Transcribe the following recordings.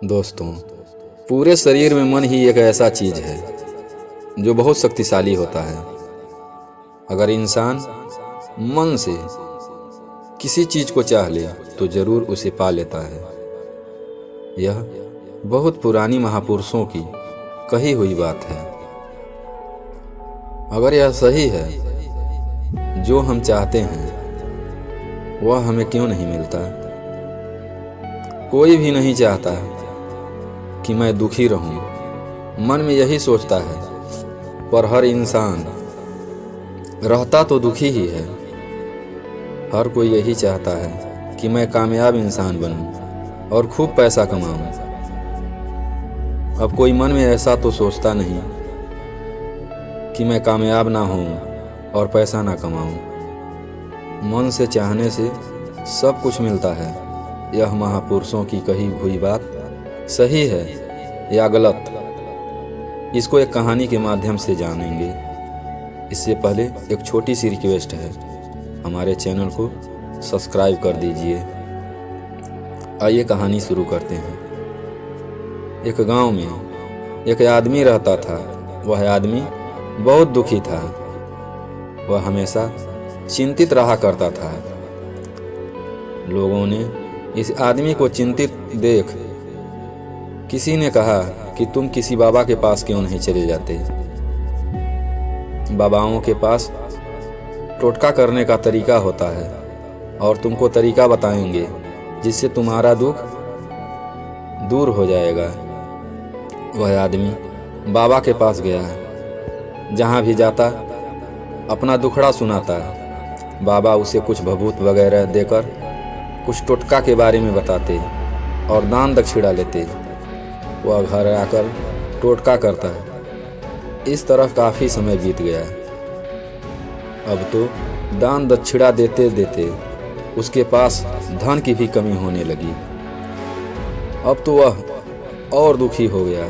दोस्तों, पूरे शरीर में मन ही एक ऐसा चीज है जो बहुत शक्तिशाली होता है। अगर इंसान मन से किसी चीज को चाह ले तो जरूर उसे पा लेता है। यह बहुत पुरानी महापुरुषों की कही हुई बात है। अगर यह सही है, जो हम चाहते हैं वह हमें क्यों नहीं मिलता? कोई भी नहीं चाहता कि मैं दुखी रहूं, मन में यही सोचता है, पर हर इंसान रहता तो दुखी ही है। हर कोई यही चाहता है कि मैं कामयाब इंसान बनूं और खूब पैसा कमाऊं। अब कोई मन में ऐसा तो सोचता नहीं कि मैं कामयाब ना हूं और पैसा ना कमाऊं। मन से चाहने से सब कुछ मिलता है। यह महापुरुषों की कही हुई बात सही है या गलत, इसको एक कहानी के माध्यम से जानेंगे। इससे पहले एक छोटी सी रिक्वेस्ट है, हमारे चैनल को सब्सक्राइब कर दीजिए। आइए कहानी शुरू करते हैं। एक गांव में एक आदमी रहता था। वह आदमी बहुत दुखी था। वह हमेशा चिंतित रहा करता था। लोगों ने इस आदमी को चिंतित देख किसी ने कहा कि तुम किसी बाबा के पास क्यों नहीं चले जाते? बाबाओं के पास टोटका करने का तरीका होता है और तुमको तरीका बताएंगे जिससे तुम्हारा दुख दूर हो जाएगा। वह आदमी बाबा के पास गया। जहाँ भी जाता अपना दुखड़ा सुनाता। बाबा उसे कुछ भभूत वगैरह देकर कुछ टोटका के बारे में बताते और दान दक्षिणा लेते। वह घर आकर टोटका करता। इस तरह काफ़ी समय बीत गया। अब तो दान दक्षिणा देते देते उसके पास धन की भी कमी होने लगी। अब तो वह और दुखी हो गया।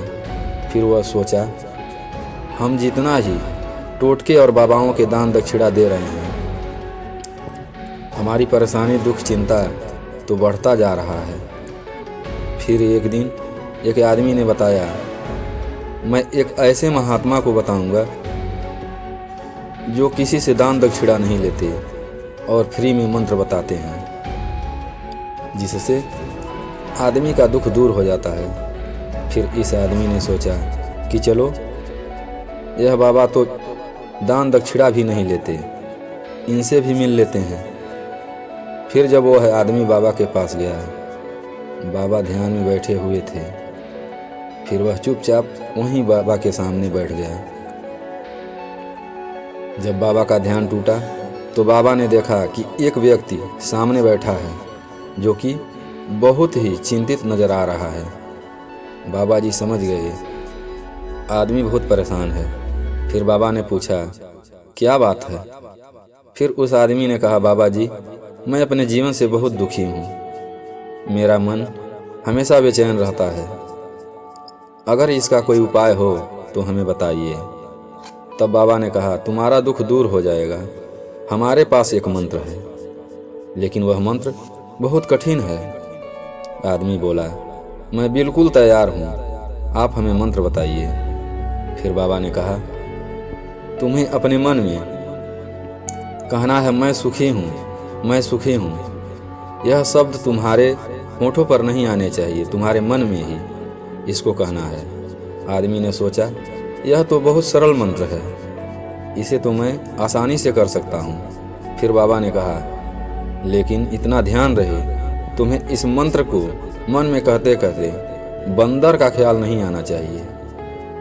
फिर वह सोचा, हम जितना ही टोटके और बाबाओं के दान दक्षिणा दे रहे हैं, हमारी परेशानी दुख चिंता तो बढ़ता जा रहा है। फिर एक दिन एक आदमी ने बताया, मैं एक ऐसे महात्मा को बताऊंगा जो किसी से दान दक्षिणा नहीं लेते और फ्री में मंत्र बताते हैं, जिससे आदमी का दुख दूर हो जाता है। फिर इस आदमी ने सोचा कि चलो, यह बाबा तो दान दक्षिणा भी नहीं लेते, इनसे भी मिल लेते हैं। फिर जब वह आदमी बाबा के पास गया, बाबा ध्यान में बैठे हुए थे। फिर वह चुपचाप वहीं बाबा के सामने बैठ गया। जब बाबा का ध्यान टूटा तो बाबा ने देखा कि एक व्यक्ति सामने बैठा है जो कि बहुत ही चिंतित नजर आ रहा है। बाबा जी समझ गए, आदमी बहुत परेशान है। फिर बाबा ने पूछा, क्या बात है? फिर उस आदमी ने कहा, बाबा जी, मैं अपने जीवन से बहुत दुखी हूँ। मेरा मन हमेशा बेचैन रहता है। अगर इसका कोई उपाय हो तो हमें बताइए। तब बाबा ने कहा, तुम्हारा दुख दूर हो जाएगा। हमारे पास एक मंत्र है, लेकिन वह मंत्र बहुत कठिन है। आदमी बोला, मैं बिल्कुल तैयार हूँ, आप हमें मंत्र बताइए। फिर बाबा ने कहा, तुम्हें अपने मन में कहना है, मैं सुखी हूँ, मैं सुखी हूँ। यह शब्द तुम्हारे होठों पर नहीं आने चाहिए, तुम्हारे मन में ही इसको कहना है। आदमी ने सोचा, यह तो बहुत सरल मंत्र है, इसे तो मैं आसानी से कर सकता हूँ। फिर बाबा ने कहा, लेकिन इतना ध्यान रहे, तुम्हें इस मंत्र को मन में कहते कहते बंदर का ख्याल नहीं आना चाहिए।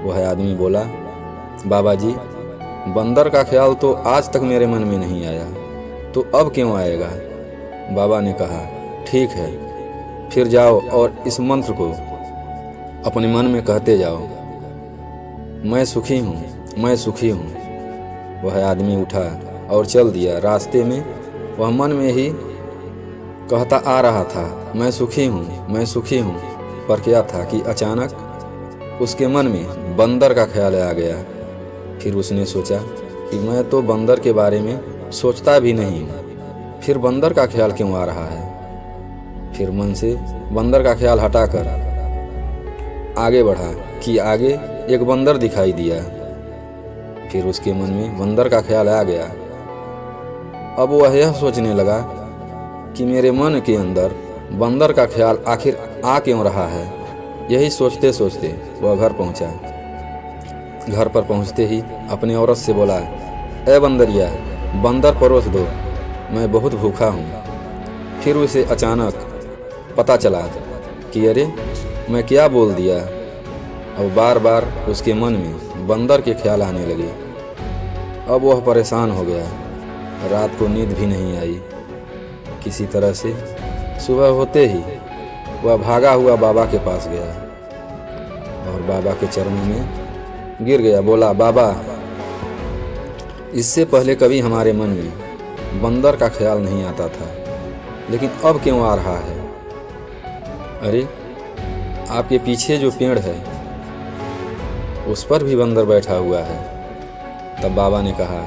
वह आदमी बोला, बाबा जी, बंदर का ख्याल तो आज तक मेरे मन में नहीं आया, तो अब क्यों आएगा? बाबा ने कहा, ठीक है, फिर जाओ और इस मंत्र को अपने मन में कहते जाओ, मैं सुखी हूँ, मैं सुखी हूँ। वह आदमी उठा और चल दिया। रास्ते में वह मन में ही कहता आ रहा था, मैं सुखी हूँ, मैं सुखी हूँ। पर क्या था कि अचानक उसके मन में बंदर का ख्याल आ गया। फिर उसने सोचा कि मैं तो बंदर के बारे में सोचता भी नहीं हूँ, फिर बंदर का ख्याल क्यों आ रहा है? फिर मन से बंदर का ख्याल हटाकर आगे बढ़ा कि आगे एक बंदर दिखाई दिया। फिर उसके मन में बंदर का ख्याल आ गया। अब वह यह सोचने लगा कि मेरे मन के अंदर बंदर का ख्याल आखिर आ क्यों रहा है। यही सोचते सोचते वह घर पहुंचा। घर पर पहुंचते ही अपने औरत से बोला, ए बंदरिया, बंदर परोस दो, मैं बहुत भूखा हूँ। फिर उसे अचानक पता चला कि अरे मैं क्या बोल दिया। अब बार बार उसके मन में बंदर के ख्याल आने लगे। अब वह परेशान हो गया। रात को नींद भी नहीं आई। किसी तरह से सुबह होते ही वह भागा हुआ बाबा के पास गया और बाबा के चरणों में गिर गया। बोला, बाबा, इससे पहले कभी हमारे मन में बंदर का ख्याल नहीं आता था, लेकिन अब क्यों आ रहा है। अरे आपके पीछे जो पेड़ है उस पर भी बंदर बैठा हुआ है। तब बाबा ने कहा,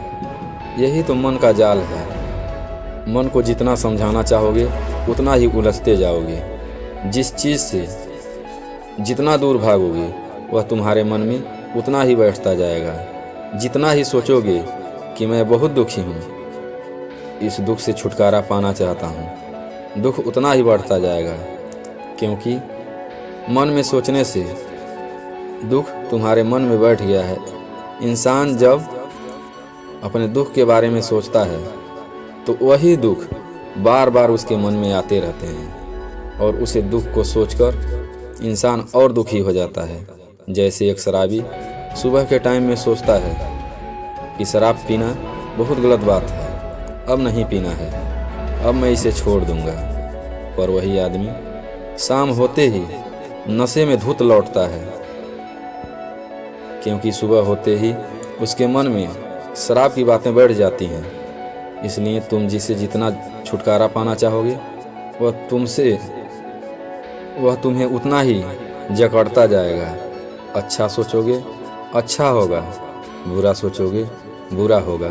यही तो मन का जाल है। मन को जितना समझाना चाहोगे उतना ही उलझते जाओगे। जिस चीज़ से जितना दूर भागोगे वह तुम्हारे मन में उतना ही बैठता जाएगा। जितना ही सोचोगे कि मैं बहुत दुखी हूँ, इस दुख से छुटकारा पाना चाहता हूँ, दुख उतना ही बढ़ता जाएगा। क्योंकि मन में सोचने से दुख तुम्हारे मन में बैठ गया है। इंसान जब अपने दुख के बारे में सोचता है तो वही दुख बार बार उसके मन में आते रहते हैं और उसे दुख को सोचकर इंसान और दुखी हो जाता है। जैसे एक शराबी सुबह के टाइम में सोचता है कि शराब पीना बहुत गलत बात है, अब नहीं पीना है, अब मैं इसे छोड़ दूंगा। पर वही आदमी शाम होते ही नशे में धुत लौटता है, क्योंकि सुबह होते ही उसके मन में शराब की बातें बैठ जाती हैं। इसलिए तुम जिसे जितना छुटकारा पाना चाहोगे वह तुम्हें उतना ही जकड़ता जाएगा। अच्छा सोचोगे अच्छा होगा, बुरा सोचोगे बुरा होगा।